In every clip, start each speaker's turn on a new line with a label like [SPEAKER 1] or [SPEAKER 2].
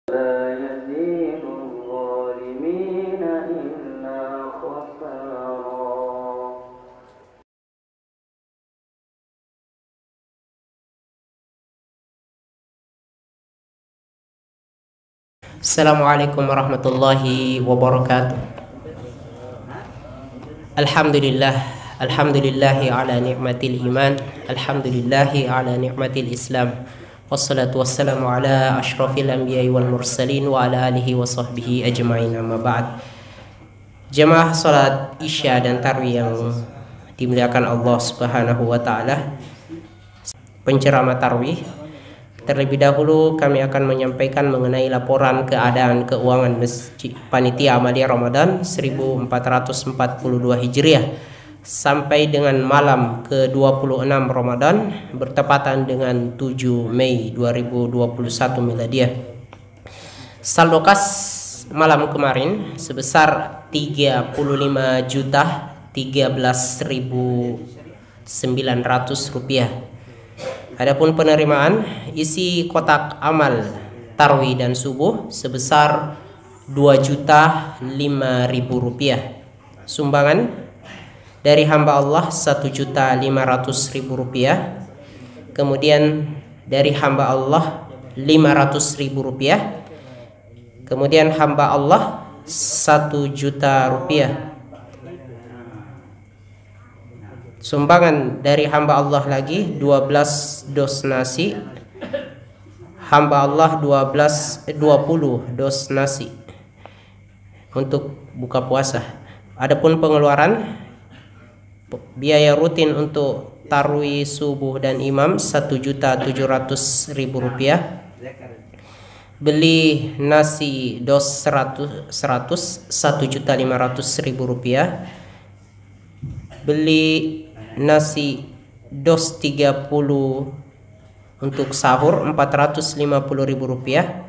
[SPEAKER 1] لا يزيد الظالمين إلا خسارا.
[SPEAKER 2] Assalamualaikum warahmatullahi wabarakatuh. Alhamdulillahi ala ni'matil iman. Alhamdulillahi ala ni'matil islam. Wassalatu wassalamu ala ashrafil anbiya'i wal mursalin wa ala alihi wa sahbihi ajma'in, amma ba'd. Jamaah salat isya dan tarawih yang dimuliakan Allah Subhanahu wa taala. Penceramah tarawih, terlebih dahulu kami akan menyampaikan mengenai laporan keadaan keuangan Masjid Panitia Amalia Ramadan 1442 Hijriah sampai dengan malam ke-26 Ramadan bertepatan dengan 7 Mei 2021 Miladiah. Saldo kas malam kemarin sebesar 35.013.900 rupiah. Adapun penerimaan isi kotak amal tarawih dan subuh sebesar 2.005.000 rupiah. Sumbangan dari hamba Allah 1.500.000 rupiah. Kemudian dari hamba Allah 500.000 rupiah. Kemudian hamba Allah 1 juta rupiah. Sumbangan dari hamba Allah lagi 12 dos nasi. Hamba Allah 20 dos nasi untuk buka puasa. Adapun pengeluaran biaya rutin untuk tarawih, subuh dan imam 1.700.000 rupiah. Beli nasi dos 100 1.500.000 rupiah. Beli nasi dos 30 untuk sahur 450.000 rupiah.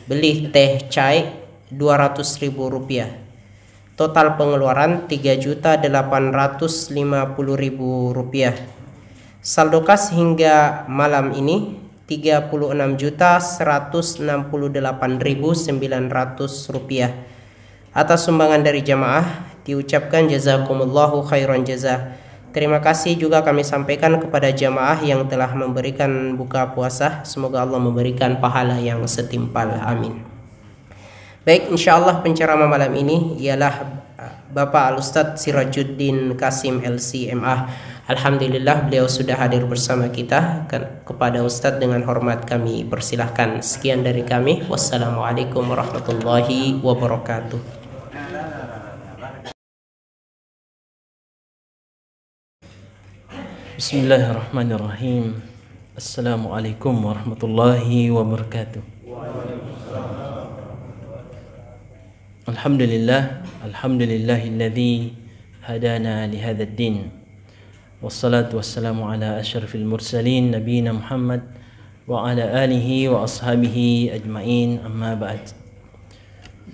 [SPEAKER 2] Beli teh chai 200.000 rupiah. Total pengeluaran 3.850.000 rupiah. Saldo kas hingga malam ini 36.168.900 rupiah. Atas sumbangan dari jamaah diucapkan jazakumullahu khairan jazah. Terima kasih juga kami sampaikan kepada jamaah yang telah memberikan buka puasa. Semoga Allah memberikan pahala yang setimpal. Amin. Baik, insyaallah penceramah malam ini ialah Bapak Al-Ustadz Sirajuddin Kasim LC-MA. Alhamdulillah beliau sudah hadir bersama kita. Kepada Ustadz dengan hormat kami persilahkan. Sekian dari kami. Wassalamualaikum warahmatullahi wabarakatuh.
[SPEAKER 3] Bismillahirrahmanirrahim. Assalamualaikum warahmatullahi wabarakatuh. Alhamdulillahilladzi hadana lihadzal din. Wassalatu wassalamu ala asyrafil mursalin nabiyina Muhammad wa ala alihi wa ashabihi ajmain, amma ba'd.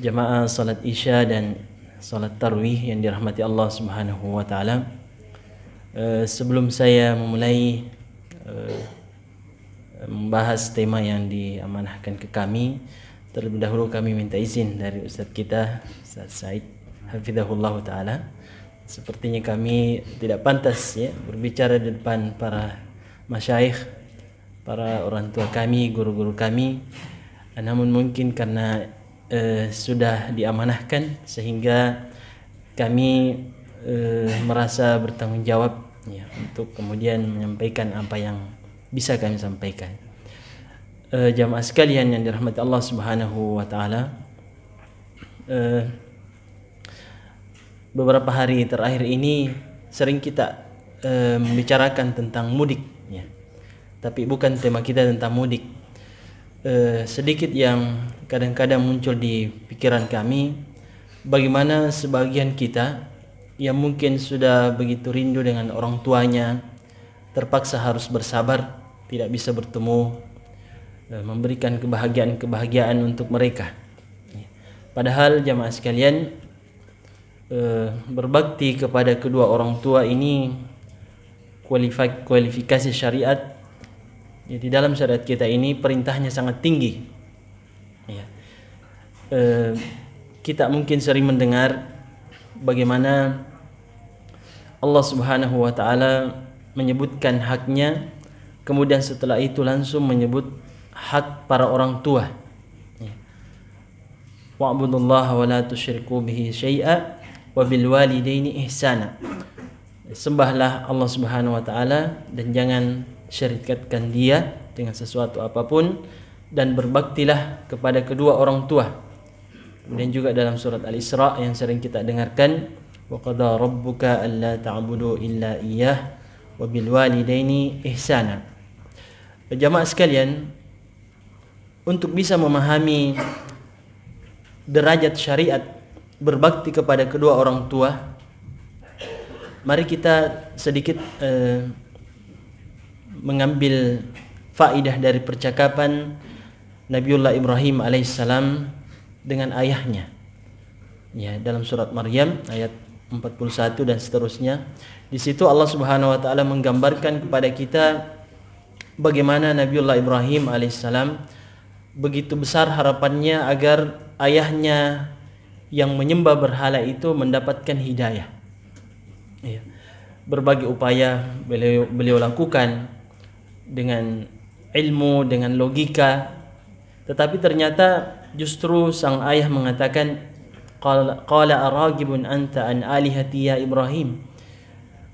[SPEAKER 3] Jamaah salat isya dan salat tarawih yang dirahmati Allah Subhanahu wa taala. Sebelum saya memulai membahas tema yang diamanahkan ke kami, terlebih dahulu kami minta izin dari Ustadz kita, Ustadz Said Hafizahullah Ta'ala. Sepertinya kami tidak pantas ya berbicara di depan para masyayikh, para orang tua kami, guru-guru kami. Namun mungkin karena sudah diamanahkan sehingga kami merasa bertanggung jawab ya, untuk kemudian menyampaikan apa yang bisa kami sampaikan. Jamaah sekalian yang dirahmati Allah Subhanahu wa taala, beberapa hari terakhir ini sering kita membicarakan tentang mudik ya. Tapi bukan tema kita tentang mudik. Sedikit yang kadang-kadang muncul di pikiran kami, bagaimana sebagian kita yang mungkin sudah begitu rindu dengan orang tuanya, terpaksa harus bersabar, tidak bisa bertemu, memberikan kebahagiaan untuk mereka. Padahal jamaah sekalian, berbakti kepada kedua orang tua ini kualifikasi syariat. Di dalam syariat kita ini perintahnya sangat tinggi. kita mungkin sering mendengar bagaimana Allah Subhanahu wa taala menyebutkan haknya, kemudian setelah itu langsung menyebut hak para orang tua. Wa'budullaha wa la tusyriku bihi syai'a wa bil walidaini ihsana. Sembahlah Allah Subhanahu wa taala dan jangan syirikatkan Dia dengan sesuatu apapun, dan berbaktilah kepada kedua orang tua. Kemudian juga dalam surat Al-Isra yang sering kita dengarkan, wa qada rabbuka alla ta'budu illa iyyah wa bil walidaini ihsana. Jamaah sekalian, untuk bisa memahami derajat syariat berbakti kepada kedua orang tua, mari kita sedikit mengambil faidah dari percakapan Nabiullah Ibrahim alaihissalam dengan ayahnya. Ya, dalam surat Maryam ayat 41 dan seterusnya. Di situ Allah Subhanahu wa taala menggambarkan kepada kita bagaimana Nabiullah Ibrahim alaihissalam begitu besar harapannya agar ayahnya yang menyembah berhala itu mendapatkan hidayah. Ya. Berbagai upaya beliau lakukan dengan ilmu, dengan logika, tetapi ternyata justru sang ayah mengatakan, qala aragibun anta an alihati ya Ibrahim.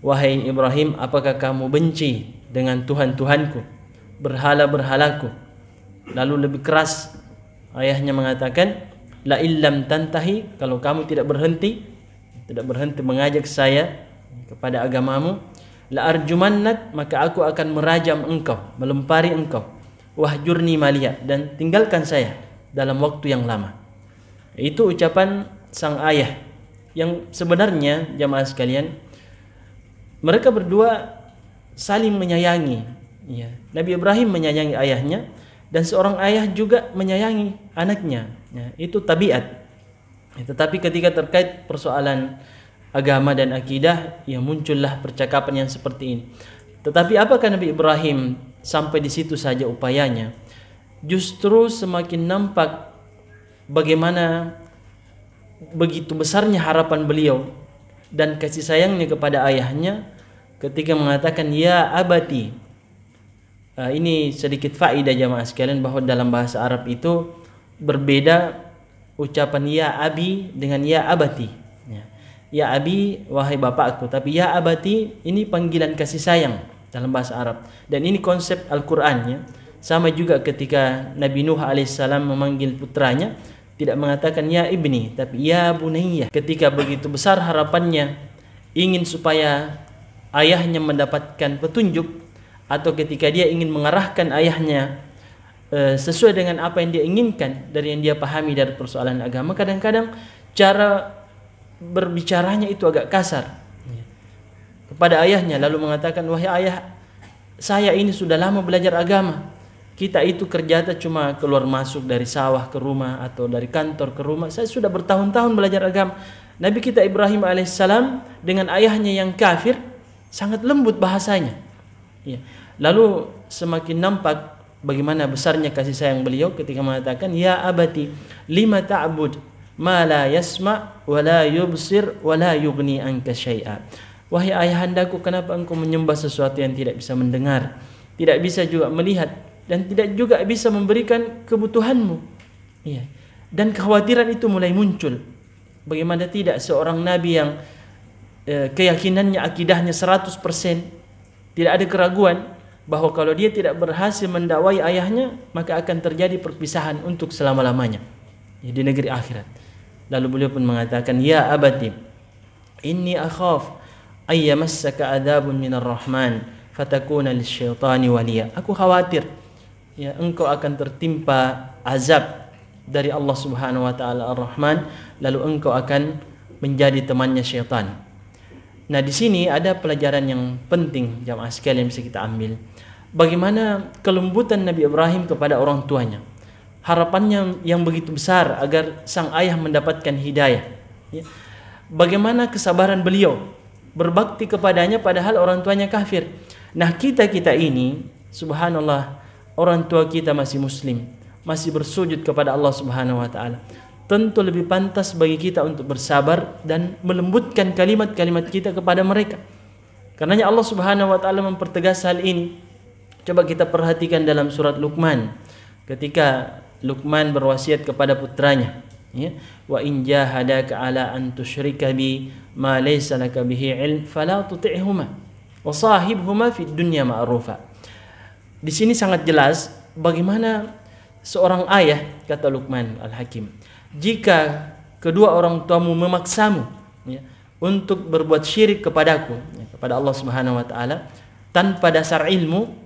[SPEAKER 3] Wahai Ibrahim, apakah kamu benci dengan Tuhan-Tuhanku, berhala-berhalaku? Lalu lebih keras ayahnya mengatakan, la illam tantahi, kalau kamu tidak berhenti mengajak saya kepada agamamu, la arjumannak, maka aku akan merajam engkau, melempari engkau, wahjurni maliya, dan tinggalkan saya dalam waktu yang lama. Itu ucapan sang ayah yang sebenarnya jamaah sekalian, mereka berdua saling menyayangi. Ya, Nabi Ibrahim menyayangi ayahnya, dan seorang ayah juga menyayangi anaknya. Ya, itu tabiat. Ya, tetapi ketika terkait persoalan agama dan akidah, ya muncullah percakapan yang seperti ini. Tetapi apakah Nabi Ibrahim sampai di situ saja upayanya? Justru semakin nampak bagaimana begitu besarnya harapan beliau dan kasih sayangnya kepada ayahnya ketika mengatakan ya abati. Ini sedikit faedah jamaah sekalian, bahwa dalam bahasa Arab itu berbeda ucapan ya abi dengan ya abati. Ya abi, wahai bapakku, tapi ya abati ini panggilan kasih sayang dalam bahasa Arab. Dan ini konsep Al-Quran ya. Sama juga ketika Nabi Nuh alaihissalam memanggil putranya, tidak mengatakan ya ibni, tapi ya bunayya. Ketika begitu besar harapannya ingin supaya ayahnya mendapatkan petunjuk, atau ketika dia ingin mengarahkan ayahnya sesuai dengan apa yang dia inginkan dari yang dia pahami dari persoalan agama, kadang-kadang cara berbicaranya itu agak kasar kepada ayahnya, lalu mengatakan, wahai ayah, saya ini sudah lama belajar agama, kita itu kerja cuma keluar masuk dari sawah ke rumah atau dari kantor ke rumah, saya sudah bertahun-tahun belajar agama. Nabi kita Ibrahim alaihissalam dengan ayahnya yang kafir sangat lembut bahasanya. Ya. Lalu semakin nampak bagaimana besarnya kasih sayang beliau ketika mengatakan ya abati lima ta'bud ma la yasma' wa la yubsir wa la yughni anka syai'a. Wahai ayahandaku, kenapa engkau menyembah sesuatu yang tidak bisa mendengar, tidak bisa juga melihat, dan tidak juga bisa memberikan kebutuhanmu. Ya. Dan kekhawatiran itu mulai muncul. Bagaimana tidak seorang nabi yang keyakinannya, akidahnya 100%, tidak ada keraguan bahwa kalau dia tidak berhasil mendakwai ayahnya, maka akan terjadi perpisahan untuk selama-lamanya di negeri akhirat. Lalu beliau pun mengatakan, ya abati, inni akhaf ayyamassaka adabun minar rahman fatakuna lisyaitani waliya. Aku khawatir ya engkau akan tertimpa azab dari Allah Subhanahu wa taala Ar-Rahman, lalu engkau akan menjadi temannya syaitan. Nah, di sini ada pelajaran yang penting jamaah sekalian yang bisa kita ambil. Bagaimana kelembutan Nabi Ibrahim kepada orang tuanya. Harapannya yang begitu besar agar sang ayah mendapatkan hidayah. Ya. Bagaimana kesabaran beliau berbakti kepadanya padahal orang tuanya kafir. Nah, kita ini subhanallah, orang tua kita masih muslim, masih bersujud kepada Allah Subhanahu wa taala. tentu lebih pantas bagi kita untuk bersabar dan melembutkan kalimat-kalimat kita kepada mereka. Karenanya Allah Subhanahu wa taala mempertegas hal ini. Coba kita perhatikan dalam surat Luqman. Ketika Luqman berwasiat kepada putranya, ya, wa in jahadaka ala an tusyrika bi ma laysa laka bihi ilm fala tuti'huma wa sahibhuma fid dunya ma'rufa. Di sini sangat jelas bagaimana seorang ayah, kata Luqman Al-Hakim, jika kedua orang tuamu memaksamu, ya, untuk berbuat syirik kepadaku, ya, kepada Allah Subhanahu wa taala tanpa dasar ilmu,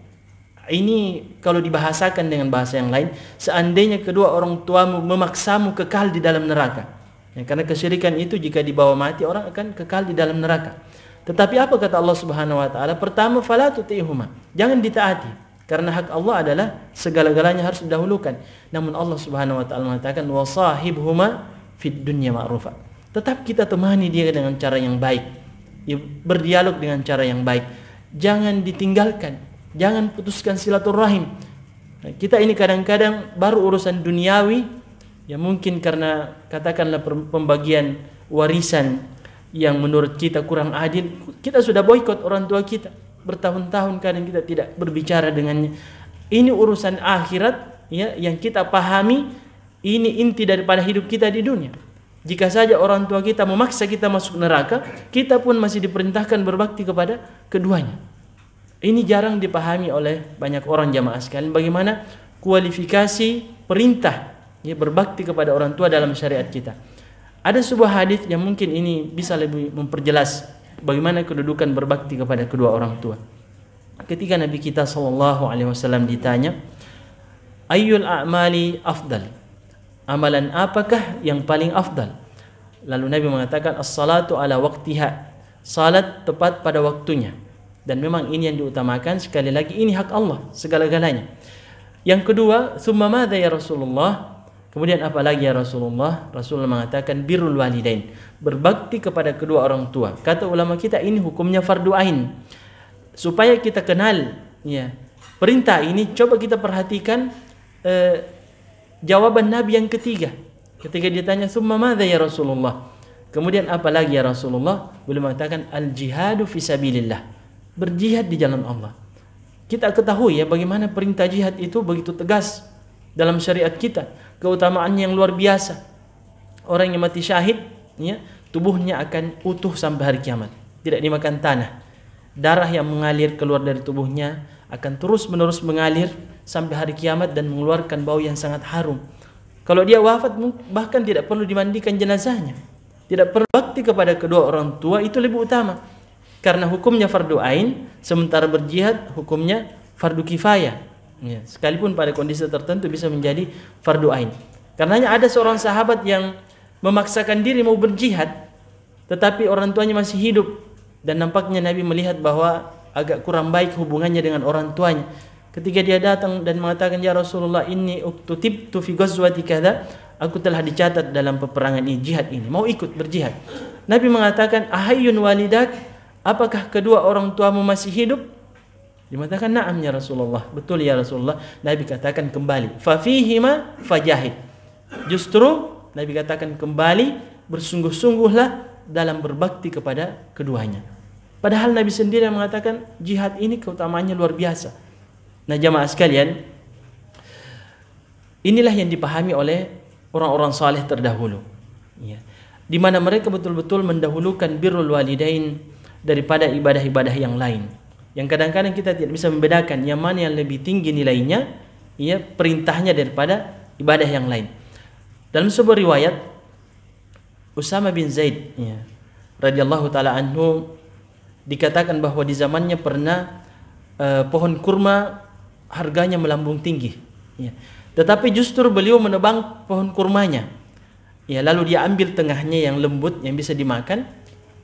[SPEAKER 3] ini kalau dibahasakan dengan bahasa yang lain, seandainya kedua orang tuamu memaksamu kekal di dalam neraka. Ya, karena kesyirikan itu jika dibawa mati orang akan kekal di dalam neraka. Tetapi apa kata Allah Subhanahu wa taala? Pertama, fala tuti'huma. Jangan ditaati, karena hak Allah adalah segala-galanya harus didahulukan. Namun Allah Subhanahu wa taala mengatakan wa sahibhuma fid dunya ma'rufa. Tetap kita temani dia dengan cara yang baik. Ya, berdialog dengan cara yang baik. Jangan ditinggalkan, jangan putuskan silaturahim. Nah, kita ini kadang-kadang baru urusan duniawi, ya mungkin karena katakanlah pembagian warisan yang menurut kita kurang adil, kita sudah boikot orang tua kita. Bertahun-tahun kadang kita tidak berbicara dengannya. Ini urusan akhirat, ya, yang kita pahami, ini inti daripada hidup kita di dunia. Jika saja orang tua kita memaksa kita masuk neraka, kita pun masih diperintahkan berbakti kepada keduanya. Ini jarang dipahami oleh banyak orang jamaah sekalian, bagaimana kualifikasi perintah, ya, berbakti kepada orang tua dalam syariat kita. Ada sebuah hadis yang mungkin ini bisa lebih memperjelas bagaimana kedudukan berbakti kepada kedua orang tua. Ketika Nabi kita SAW ditanya, ayyul a'mali afdal? Amalan apakah yang paling afdal? Lalu Nabi mengatakan as-salatu ala waqtiha. Salat tepat pada waktunya. Dan memang ini yang diutamakan. Sekali lagi ini hak Allah segala-galanya. Yang kedua, thumma madza ya Rasulullah? Kemudian apa lagi ya Rasulullah? Rasulullah mengatakan birrul walidain, berbakti kepada kedua orang tua. Kata ulama kita ini hukumnya fardu ain. Supaya kita kenal, ya, perintah ini, coba kita perhatikan jawaban Nabi yang ketiga. Ketika ditanya summa madza ya Rasulullah? Kemudian apa lagi ya Rasulullah? Beliau mengatakan al-jihadu fi sabilillah, berjihad di jalan Allah. Kita ketahui ya bagaimana perintah jihad itu begitu tegas dalam syariat kita. Keutamaannya yang luar biasa. Orang yang mati syahid, ya, tubuhnya akan utuh sampai hari kiamat, tidak dimakan tanah. Darah yang mengalir keluar dari tubuhnya akan terus-menerus mengalir sampai hari kiamat dan mengeluarkan bau yang sangat harum. Kalau dia wafat bahkan tidak perlu dimandikan jenazahnya. Tidak perlu bakti kepada kedua orang tua, itu lebih utama. Karena hukumnya fardu ain, sementara berjihad hukumnya fardu kifayah. Ya, sekalipun pada kondisi tertentu bisa menjadi fardu ain. Karenanya ada seorang sahabat yang memaksakan diri mau berjihad, tetapi orang tuanya masih hidup, dan nampaknya Nabi melihat bahwa agak kurang baik hubungannya dengan orang tuanya. Ketika dia datang dan mengatakan, ya Rasulullah, inni uktutibtu fi ghazwati kadza, aku telah dicatat dalam peperangan ini, jihad ini, mau ikut berjihad. Nabi mengatakan, ahayyun walidak, apakah kedua orang tuamu masih hidup? Dia mengatakan, na'am ya Rasulullah, betul ya Rasulullah. Nabi katakan, kembali, fa fihima fajahid. Justru Nabi katakan, kembali, bersungguh-sungguhlah dalam berbakti kepada keduanya. Padahal Nabi sendiri yang mengatakan jihad ini keutamaannya luar biasa. Nah jamaah sekalian, inilah yang dipahami oleh orang-orang saleh terdahulu, ya, di mana mereka betul-betul mendahulukan birrul walidain daripada ibadah-ibadah yang lain. Yang kadang-kadang kita tidak bisa membedakan yang mana yang lebih tinggi nilainya, ya, perintahnya daripada ibadah yang lain. Dalam sebuah riwayat, Usama bin Zaid, ya, radhiyallahu taala anhu, dikatakan bahwa di zamannya pernah pohon kurma harganya melambung tinggi, ya. Tetapi justru beliau menebang pohon kurmanya, ya, lalu dia ambil tengahnya yang lembut yang bisa dimakan,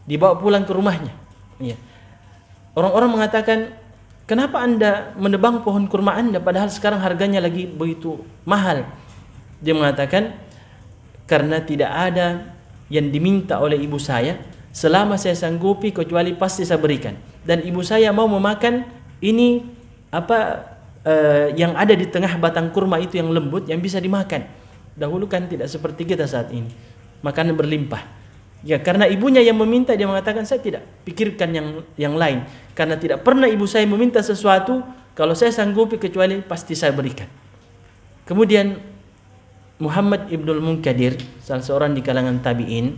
[SPEAKER 3] dibawa pulang ke rumahnya, ya. Orang-orang mengatakan, kenapa anda menebang pohon kurma anda padahal sekarang harganya lagi begitu mahal? Dia mengatakan, karena tidak ada yang diminta oleh ibu saya selama saya sanggupi kecuali pasti saya berikan, dan ibu saya mau memakan ini yang ada di tengah batang kurma itu yang lembut yang bisa dimakan. dahulu kan tidak seperti kita saat ini, makanan berlimpah. Ya, karena ibunya yang meminta, dia mengatakan saya tidak pikirkan yang lain, karena tidak pernah ibu saya meminta sesuatu kalau saya sanggupi kecuali pasti saya berikan. Kemudian Muhammad Ibnul Munkadir, salah seorang di kalangan tabi'in,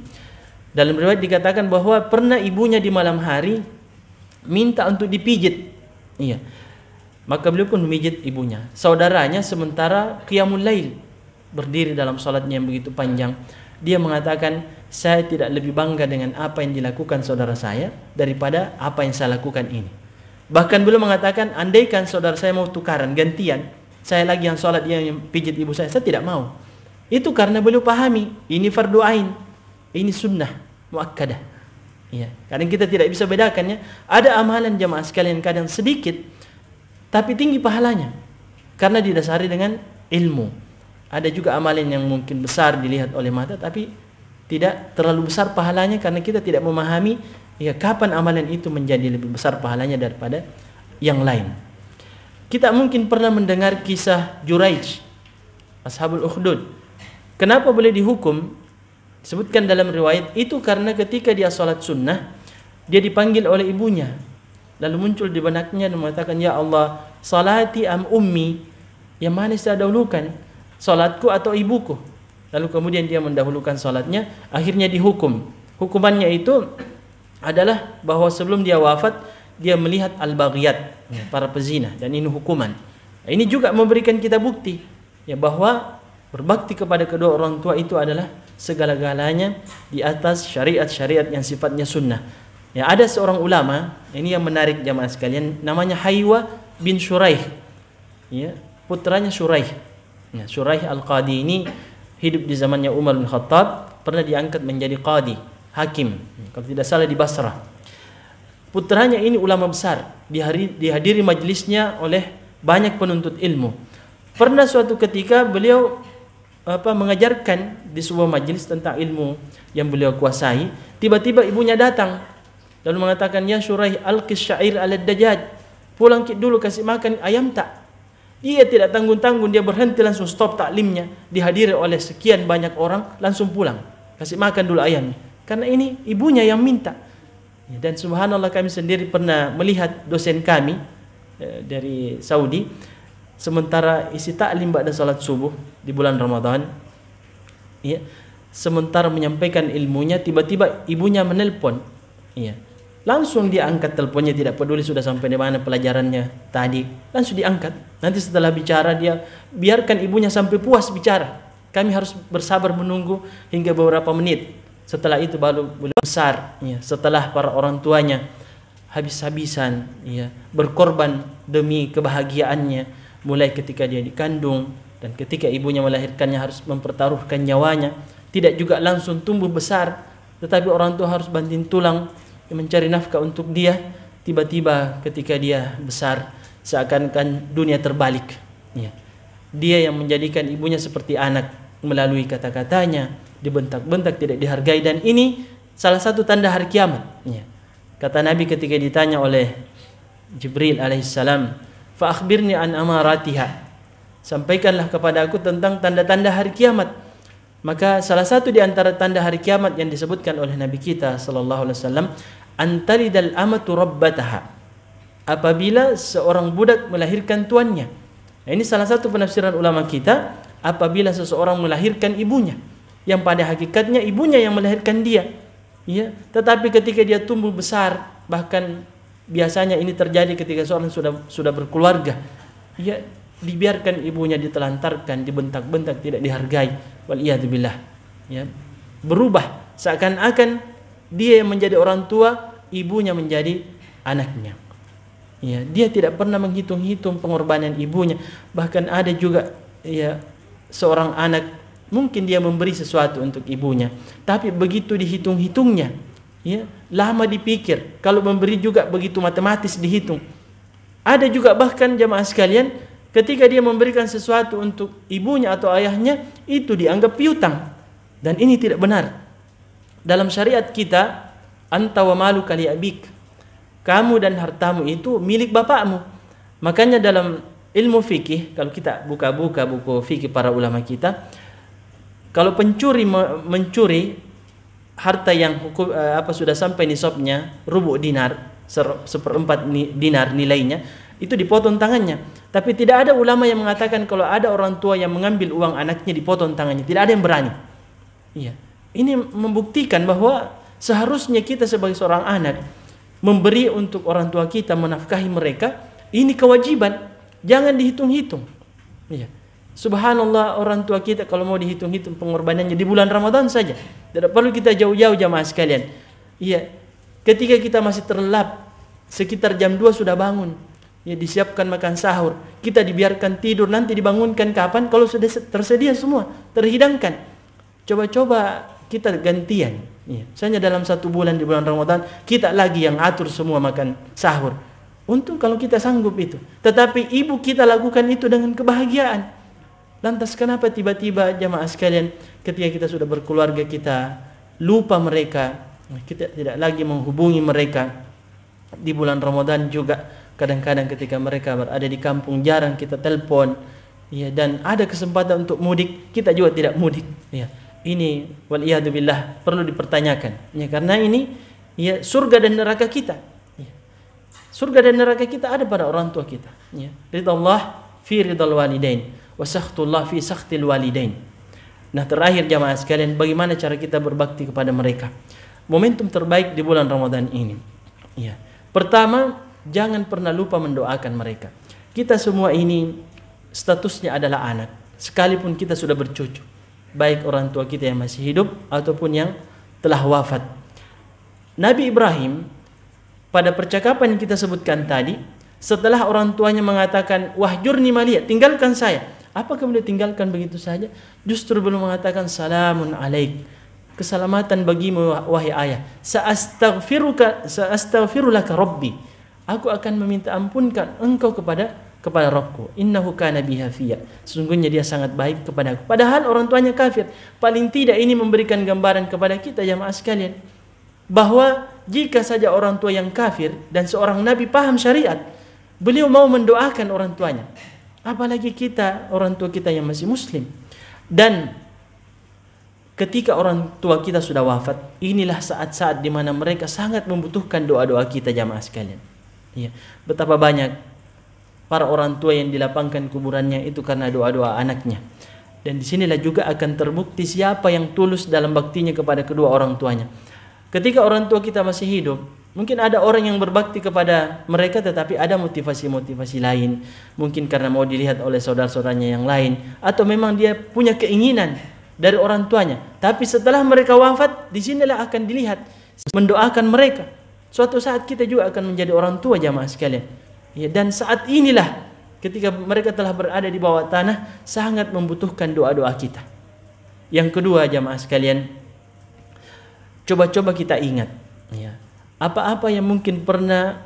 [SPEAKER 3] dalam riwayat dikatakan bahwa pernah ibunya di malam hari minta untuk dipijit. Iya. Maka beliau pun memijit ibunya. Saudaranya sementara qiyamul lail, berdiri dalam salatnya yang begitu panjang, dia mengatakan, saya tidak lebih bangga dengan apa yang dilakukan saudara saya daripada apa yang saya lakukan ini. Bahkan beliau mengatakan, andaikan saudara saya mau tukaran, gantian, saya lagi yang salat, dia yang pijit ibu saya tidak mau. Itu karena beliau pahami ini fardu ain, ini sunnah muakkadah. Ya, kadang kita tidak bisa bedakannya. Ada amalan jamaah sekalian kadang sedikit tapi tinggi pahalanya karena didasari dengan ilmu. Ada juga amalan yang mungkin besar dilihat oleh mata tapi tidak terlalu besar pahalanya karena kita tidak memahami ya kapan amalan itu menjadi lebih besar pahalanya daripada yang lain. Kita mungkin pernah mendengar kisah Juraij, Ashabul Ukhdud. Kenapa boleh dihukum? Disebutkan dalam riwayat itu karena ketika dia salat sunnah, dia dipanggil oleh ibunya. Lalu muncul di benaknya dan mengatakan, ya Allah, salati am ummi, yang mana saya dahulukan, salatku atau ibuku? Lalu kemudian dia mendahulukan salatnya, akhirnya dihukum. Hukumannya itu adalah bahwa sebelum dia wafat, dia melihat al-baghiyat, para pezina, dan ini hukuman. Ini juga memberikan kita bukti ya bahwa berbakti kepada kedua orang tua itu adalah segala-galanya di atas syariat-syariat yang sifatnya sunnah. Ya, ada seorang ulama, ini yang menarik jamaah sekalian, namanya Haywa bin Shuraih. Ya, putranya Shuraih. Ya, Shuraih Al-Qadi ini hidup di zamannya Umar bin Khattab, pernah diangkat menjadi qadi, hakim, kalau tidak salah di Basrah. Putranya ini ulama besar, dihadiri majelisnya oleh banyak penuntut ilmu. Pernah suatu ketika beliau mengajarkan di sebuah majelis tentang ilmu yang beliau kuasai, tiba-tiba ibunya datang lalu mengatakan, ya Shuraih, alqis syair ala dajjaj, pulang dulu kasih makan ayam tak. Dia tidak tanggung-tanggung, dia berhenti langsung stop taklimnya, dihadiri oleh sekian banyak orang, langsung pulang kasih makan dulu ayamnya karena ini ibunya yang minta. Dan subhanallah, kami sendiri pernah melihat dosen kami dari Saudi, sementara isi taklim ba'da salat subuh di bulan Ramadan, ya, sementara menyampaikan ilmunya, tiba-tiba ibunya menelpon, ya, langsung dia angkat teleponnya, tidak peduli sudah sampai di mana pelajarannya tadi, langsung diangkat. Nanti setelah bicara dia biarkan ibunya sampai puas bicara. Kami harus bersabar menunggu hingga beberapa menit. Setelah itu baru besar, ya, setelah para orang tuanya habis-habisan, ya, berkorban demi kebahagiaannya, mulai ketika dia dikandung dan ketika ibunya melahirkannya harus mempertaruhkan nyawanya, tidak juga langsung tumbuh besar, tetapi orang tua harus banting tulang mencari nafkah untuk dia. Tiba-tiba ketika dia besar, seakan-akan dunia terbalik, ya. Dia yang menjadikan ibunya seperti anak melalui kata-katanya, dibentak-bentak, tidak dihargai, dan ini salah satu tanda hari kiamat, ya. Kata Nabi ketika ditanya oleh Jibril alaihissalam, fa akhbirni an amaratiha, sampaikanlah kepada aku tentang tanda-tanda hari kiamat. Maka salah satu di antara tanda hari kiamat yang disebutkan oleh Nabi kita sallallahu alaihi wasallam, antaridal amatu rabbataha, apabila seorang budak melahirkan tuannya. Nah, ini salah satu penafsiran ulama kita, apabila seseorang melahirkan ibunya, yang pada hakikatnya ibunya yang melahirkan dia, ya, tetapi ketika dia tumbuh besar, bahkan biasanya ini terjadi ketika seorang sudah berkeluarga, ya, dibiarkan ibunya ditelantarkan, dibentak-bentak, tidak dihargai, waliyadzubillah, ya, berubah seakan-akan dia yang menjadi orang tua, ibunya menjadi anaknya. Ya, dia tidak pernah menghitung-hitung pengorbanan ibunya. Bahkan ada juga, ya, seorang anak mungkin dia memberi sesuatu untuk ibunya, tapi begitu dihitung-hitungnya, ya, lama dipikir. Kalau memberi juga begitu matematis dihitung. Ada juga bahkan jamaah sekalian, ketika dia memberikan sesuatu untuk ibunya atau ayahnya, itu dianggap piutang, dan ini tidak benar. Dalam syariat kita, anta wa maluka li abik, kamu dan hartamu itu milik bapakmu. Makanya dalam ilmu fikih, kalau kita buka-buka buku fikih para ulama kita, Kalau pencuri mencuri harta yang sudah sampai nisabnya rubu dinar, seperempat dinar nilainya, itu dipotong tangannya. Tapi tidak ada ulama yang mengatakan kalau ada orang tua yang mengambil uang anaknya dipotong tangannya. Tidak ada yang berani. Iya. Ini membuktikan bahwa seharusnya kita sebagai seorang anak memberi untuk orang tua kita, menafkahi mereka. Ini kewajiban. Jangan dihitung-hitung. Iya. Subhanallah, orang tua kita kalau mau dihitung-hitung pengorbanannya di bulan Ramadan saja. Tidak perlu kita jauh-jauh jamaah sekalian. Iya. Ketika kita masih terlelap, sekitar jam 2 sudah bangun. Ya, disiapkan makan sahur. Kita dibiarkan tidur, nanti dibangunkan kapan? Kalau sudah tersedia semua, terhidangkan. Coba-coba kita gantian. Ya. Misalnya dalam 1 bulan di bulan Ramadan, kita lagi yang atur semua makan sahur. Untung kalau kita sanggup itu. Tetapi ibu kita lakukan itu dengan kebahagiaan. Lantas kenapa tiba-tiba jamaah sekalian ketika kita sudah berkeluarga kita lupa mereka, kita tidak lagi menghubungi mereka. Di bulan Ramadan juga kadang-kadang ketika mereka berada di kampung jarang kita telepon, ya, dan ada kesempatan untuk mudik kita juga tidak mudik, ya. Ini waliyadzubillah perlu dipertanyakan, ya, karena ini ya surga dan neraka kita, ya. Surga dan neraka kita ada pada orang tua kita, ya. Ridallah fi ridal walidain wa sakhtullah fi sakhtil walidain. Nah, terakhir jamaah sekalian, bagaimana cara kita berbakti kepada mereka? Momentum terbaik di bulan Ramadan ini, ya. Pertama, jangan pernah lupa mendoakan mereka. Kita semua ini statusnya adalah anak, sekalipun kita sudah bercucu, baik orang tua kita yang masih hidup ataupun yang telah wafat. Nabi Ibrahim pada percakapan yang kita sebutkan tadi, setelah orang tuanya mengatakan wahjurni maliya, tinggalkan saya, apakah beliau tinggalkan begitu saja? Justru beliau mengatakan salamun alaik, keselamatan bagimu wahai ayah. Sa'astaghfirulaka rabbi, aku akan meminta ampunkan engkau kepada Rabbku. Innahu kana bi hafiya, sesungguhnya dia sangat baik kepada aku. Padahal orang tuanya kafir. Paling tidak ini memberikan gambaran kepada kita jamaah sekalian, bahwa jika saja orang tua yang kafir dan seorang nabi paham syariat, beliau mau mendoakan orang tuanya, apalagi kita, orang tua kita yang masih muslim. Dan ketika orang tua kita sudah wafat, inilah saat-saat di mana mereka sangat membutuhkan doa-doa kita jamaah sekalian. Ya, betapa banyak para orang tua yang dilapangkan kuburannya itu karena doa-doa anaknya. Dan disinilah juga akan terbukti siapa yang tulus dalam baktinya kepada kedua orang tuanya. Ketika orang tua kita masih hidup, mungkin ada orang yang berbakti kepada mereka tetapi ada motivasi-motivasi lain. Mungkin karena mau dilihat oleh saudara-saudaranya yang lain, atau memang dia punya keinginan dari orang tuanya. Tapi setelah mereka wafat, disinilah akan dilihat, mendoakan mereka. Suatu saat kita juga akan menjadi orang tua jamaah sekalian. Ya, dan saat inilah ketika mereka telah berada di bawah tanah sangat membutuhkan doa-doa kita. Yang kedua jamaah sekalian, coba-coba kita ingat, ya, apa-apa yang mungkin pernah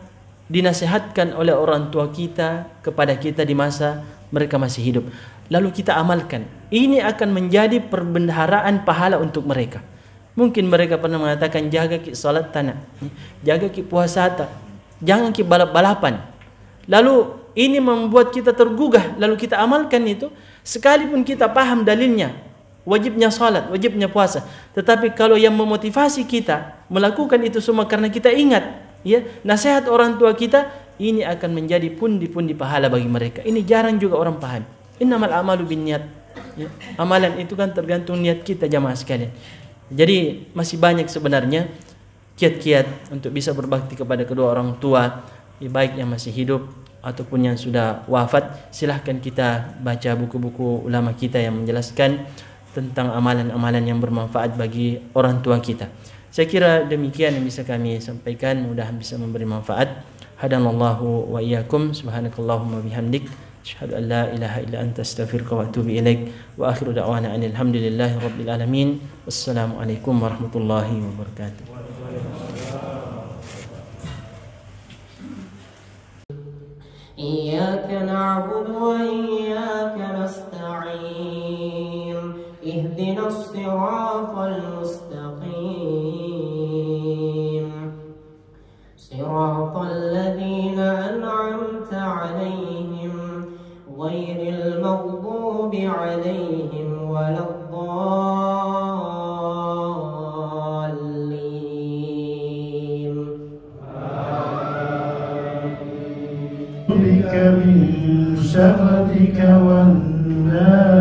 [SPEAKER 3] dinasihatkan oleh orang tua kita kepada kita di masa mereka masih hidup, lalu kita amalkan. Ini akan menjadi perbendaharaan pahala untuk mereka. Mungkin mereka pernah mengatakan jaga ki salat tanah, jaga ki puasa tak, jangan ki balap-balapan. Lalu ini membuat kita tergugah, lalu kita amalkan itu, sekalipun kita paham dalilnya, wajibnya salat, wajibnya puasa. Tetapi kalau yang memotivasi kita melakukan itu semua karena kita ingat, ya, nasihat orang tua kita, ini akan menjadi pundi-pundi pahala bagi mereka. Ini jarang juga orang paham. Innamal a'malu binniyat. Ya, amalan itu kan tergantung niat kita jamaah sekalian. Jadi masih banyak sebenarnya kiat-kiat untuk bisa berbakti kepada kedua orang tua, baik yang masih hidup ataupun yang sudah wafat. Silahkan kita baca buku-buku ulama kita yang menjelaskan tentang amalan-amalan yang bermanfaat bagi orang tua kita. Saya kira demikian yang bisa kami sampaikan, mudah-mudahan bisa memberi manfaat. Hadanallahu wa iyyakum, subhanakallahumma bihamdik, asyhadu an la ilaha illa anta astaghfiruka wa atubu ilaik. Wa akhiru da'wana alhamdulillahi rabbil alamin. Wassalamualaikum warahmatullahi wabarakatuh.
[SPEAKER 2] Iyyaka na'budu wa iyyaka nasta'in. Ihdinas siratal mustaqim. Siratal ladzina an'amta 'alaihim ghairil maghdubi 'alaihim ولا الضالين.
[SPEAKER 4] بك من سخطك والنار.